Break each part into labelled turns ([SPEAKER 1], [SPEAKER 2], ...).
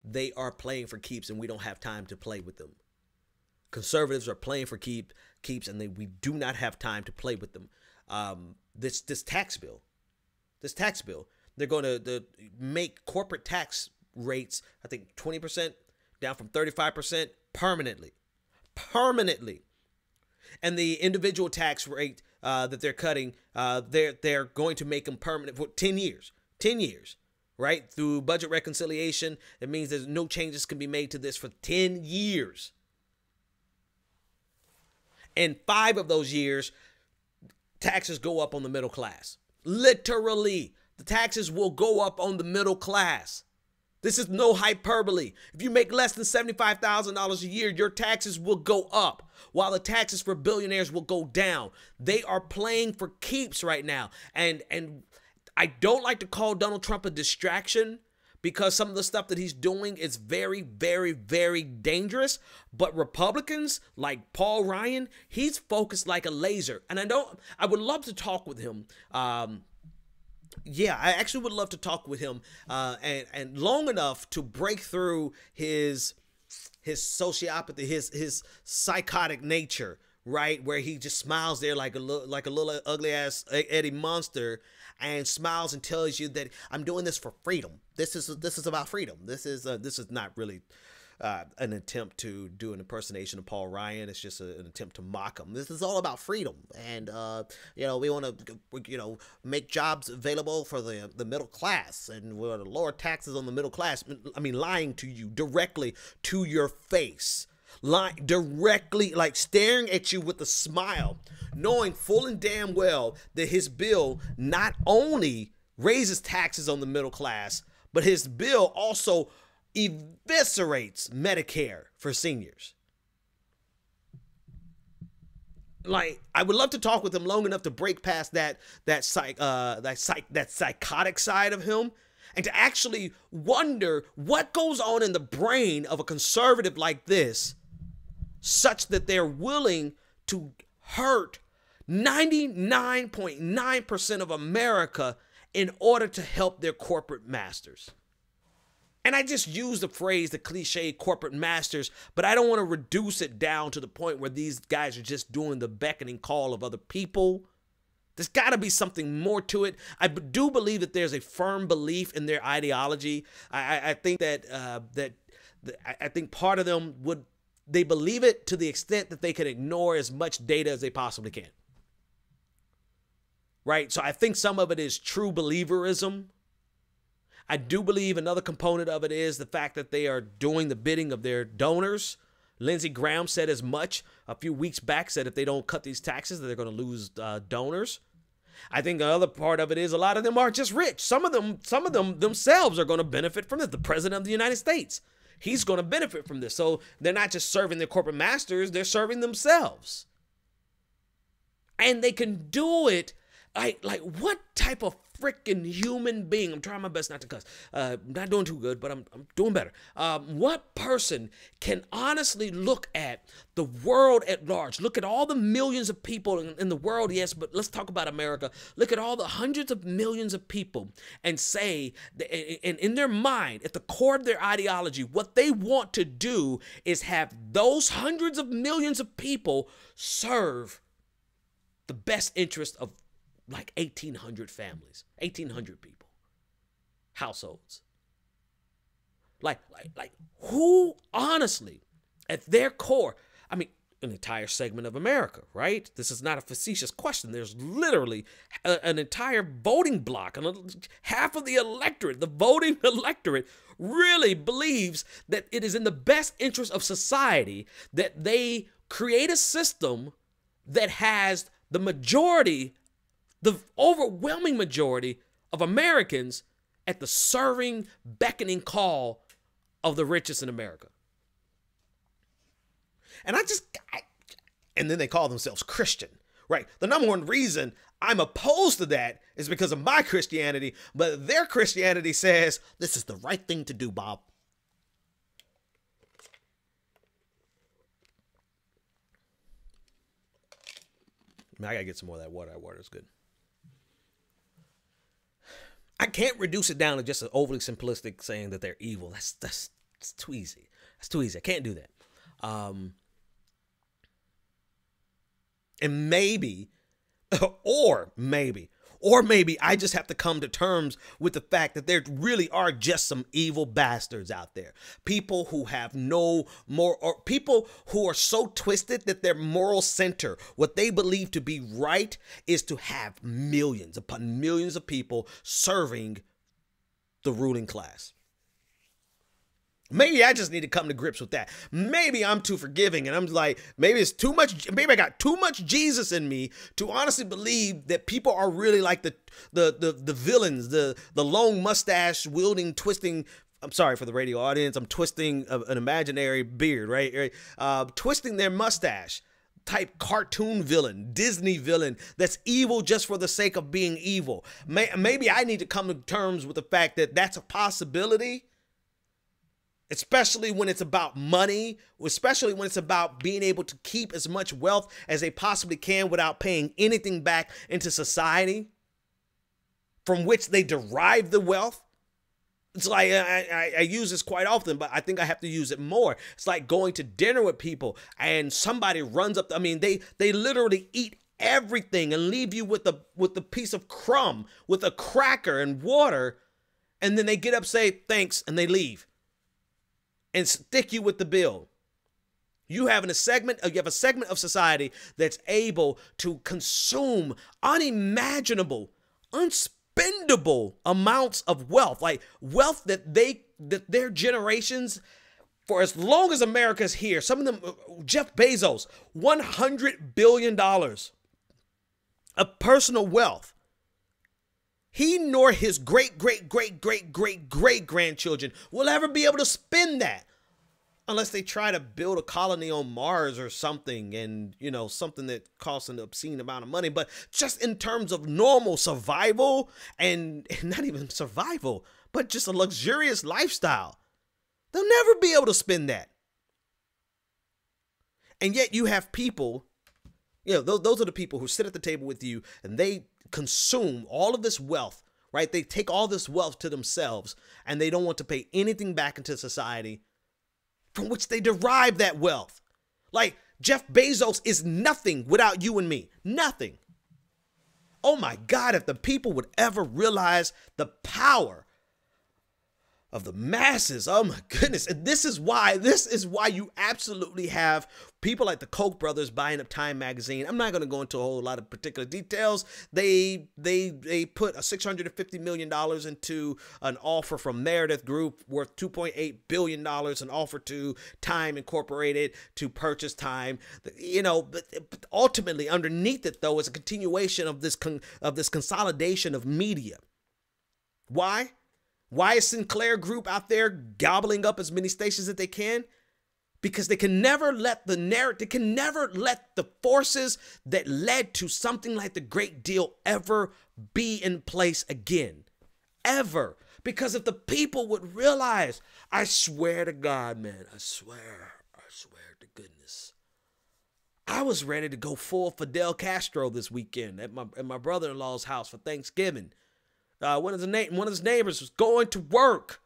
[SPEAKER 1] they are playing for keeps, and we don't have time to play with them. Conservatives are playing for keeps, and we do not have time to play with them. This tax bill, they're going to make corporate tax rates, I think 20% down from 35% permanently. And the individual tax rate that they're cutting, they're going to make them permanent for 10 years. 10 years, right? Through budget reconciliation, it means there's no changes can be made to this for 10 years. And 5 of those years, taxes go up on the middle class. Literally, the taxes will go up on the middle class. This is no hyperbole. If you make less than $75,000 a year, your taxes will go up, while the taxes for billionaires will go down. They are playing for keeps right now. And I don't like to call Donald Trump a distraction, because some of the stuff that he's doing is very, very, very dangerous. But Republicans like Paul Ryan, he's focused like a laser. And I would love to talk with him. Yeah, I actually would love to talk with him and long enough to break through his sociopathy, his psychotic nature, right? Where he just smiles there like a little ugly ass Eddie Monster, and smiles and tells you that I'm doing this for freedom. This is about freedom. This is not really an attempt to do an impersonation of Paul Ryan. It's just an attempt to mock him. This is all about freedom, and we want to make jobs available for the middle class, and we want to lower taxes on the middle class. I mean, lying to you directly to your face. Directly, like staring at you with a smile, knowing full and damn well that his bill not only raises taxes on the middle class, but his bill also eviscerates Medicare for seniors. Like, I would love to talk with him long enough to break past that psychotic side of him, and to actually wonder what goes on in the brain of a conservative like this, such that they're willing to hurt 99.9% of America in order to help their corporate masters. And I just use the phrase, the cliche corporate masters, but I don't want to reduce it down to the point where these guys are just doing the beckoning call of other people. There's got to be something more to it. I do believe that there's a firm belief in their ideology. I think that I think part of them they believe it to the extent that they can ignore as much data as they possibly can. Right? So I think some of it is true believerism. I do believe another component of it is the fact that they are doing the bidding of their donors. Lindsey Graham said as much a few weeks back, said if they don't cut these taxes, that they're going to lose donors. I think another part of it is a lot of them are just rich. Some of them themselves are going to benefit from this. The president of the United States, he's going to benefit from this. So they're not just serving their corporate masters, they're serving themselves. And they can do it like what type of freaking human being? I'm trying my best not to cuss. Not doing too good, but I'm doing better. What person can honestly look at the world at large? Look at all the millions of people in the world, yes, but let's talk about America. Look at all the hundreds of millions of people and say, and in their mind, at the core of their ideology, what they want to do is have those hundreds of millions of people serve the best interest of like 1,800 families, 1,800 people, households. Like who honestly, at their core, I mean, an entire segment of America, right? This is not a facetious question. There's literally an entire voting bloc, and half of the electorate, the voting electorate, really believes that it is in the best interest of society that they create a system that has the majority, the overwhelming majority of Americans at the serving, beckoning call of the richest in America. And and then they call themselves Christian, right? The number one reason I'm opposed to that is because of my Christianity, but their Christianity says this is the right thing to do, Bob. I gotta get some more of that water. That water is good. I can't reduce it down to just an overly simplistic saying that they're evil. That's It's too easy. It's too easy. I can't do that. And maybe, or maybe I just have to come to terms with the fact that there really are just some evil bastards out there. People who have no more, or people who are so twisted that their moral center, what they believe to be right, is to have millions upon millions of people serving the ruling class. Maybe I just need to come to grips with that. Maybe I'm too forgiving and I'm like, maybe it's too much. Maybe I got too much Jesus in me to honestly believe that people are really like the villains, the long mustache wielding, twisting. I'm sorry for the radio audience. I'm twisting an imaginary beard, right? Twisting their mustache type cartoon villain, Disney villain that's evil just for the sake of being evil. Maybe I need to come to terms with the fact that that's a possibility. Especially when it's about money, especially when it's about being able to keep as much wealth as they possibly can without paying anything back into society from which they derive the wealth. It's like, I use this quite often, but I think I have to use it more. It's like going to dinner with people and somebody runs up. They literally eat everything and leave you with a piece of crumb, with a cracker and water. And then they get up, say thanks, and they leave. And stick you with the bill. You have a segment of society that's able to consume unimaginable, unspendable amounts of wealth, like wealth that their generations, for as long as America's here, some of them, Jeff Bezos, $100 billion of personal wealth. He nor his great-great-great-great-great-great-grandchildren will ever be able to spend that unless they try to build a colony on Mars or something, and, something that costs an obscene amount of money. But just in terms of normal survival, and not even survival, but just a luxurious lifestyle, they'll never be able to spend that. And yet you have people, those are the people who sit at the table with you and they consume all of this wealth, right? They take all this wealth to themselves and they don't want to pay anything back into society from which they derive that wealth. Like Jeff Bezos is nothing without you and me. Nothing. Oh my God, if the people would ever realize the power of the masses. Oh my goodness. And this is why you absolutely have people like the Koch brothers buying up Time magazine. I'm not going to go into a whole lot of particular details. They put $650 million into an offer from Meredith Group worth $2.8 billion, an offer to Time Incorporated to purchase Time. But ultimately underneath it though is a continuation of this consolidation of media. Why? Why is Sinclair Group out there gobbling up as many stations that they can? Because they can never let the forces that led to something like the Great Deal ever be in place again. Ever. Because if the people would realize, I swear to God, man, I swear to goodness, I was ready to go full Fidel Castro this weekend at my brother-in-law's house for Thanksgiving. One of his neighbors was going to work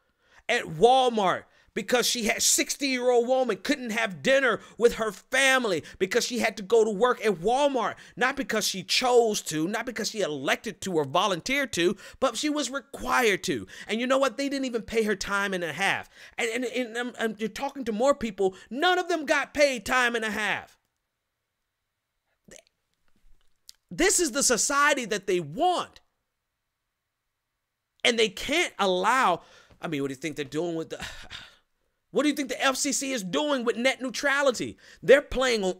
[SPEAKER 1] at Walmart because she had 60-year-old woman couldn't have dinner with her family because she had to go to work at Walmart. Not because she chose to, not because she elected to or volunteered to, but she was required to. And you know what? They didn't even pay her time and a half. And you're talking to more people. None of them got paid time and a half. This is the society that they want. And they can't allow, what do you think they're doing with what do you think the FCC is doing with net neutrality? They're playing on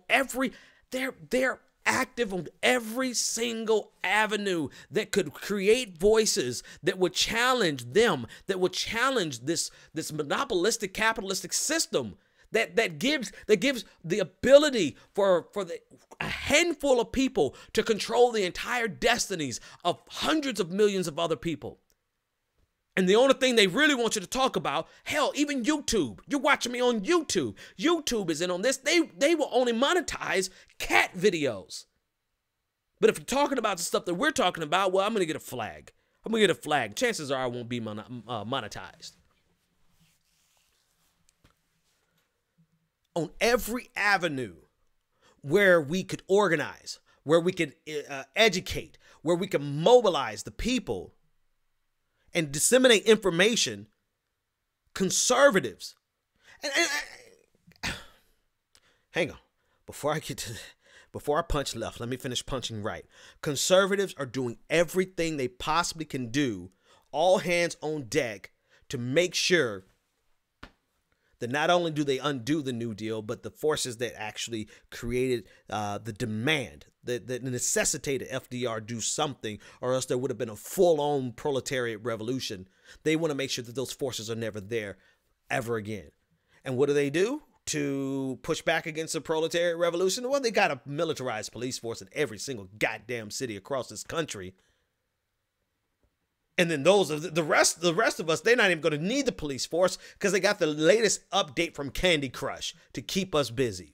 [SPEAKER 1] they're active on every single avenue that could create voices that would challenge them, that would challenge this monopolistic capitalistic system that gives the ability for a handful of people to control the entire destinies of hundreds of millions of other people. And the only thing they really want you to talk about, hell, even YouTube. You're watching me on YouTube. YouTube is in on this. They will only monetize cat videos. But if you're talking about the stuff that we're talking about, well, I'm going to get a flag. Chances are I won't be monetized. on every avenue where we could organize, where we could educate, where we could mobilize the people and disseminate information, conservatives. And hang on, before I punch left, let me finish punching right. Conservatives are doing everything they possibly can do, all hands on deck, to make sure that not only do they undo the New Deal, but the forces that actually created the demand, that necessitated FDR do something, or else there would have been a full-on proletariat revolution. They want to make sure that those forces are never there ever again. And what do? To push back against the proletariat revolution? Well, they got a militarized police force in every single goddamn city across this country. And then the rest of us, they're not even going to need the police force because they got the latest update from Candy Crush to keep us busy.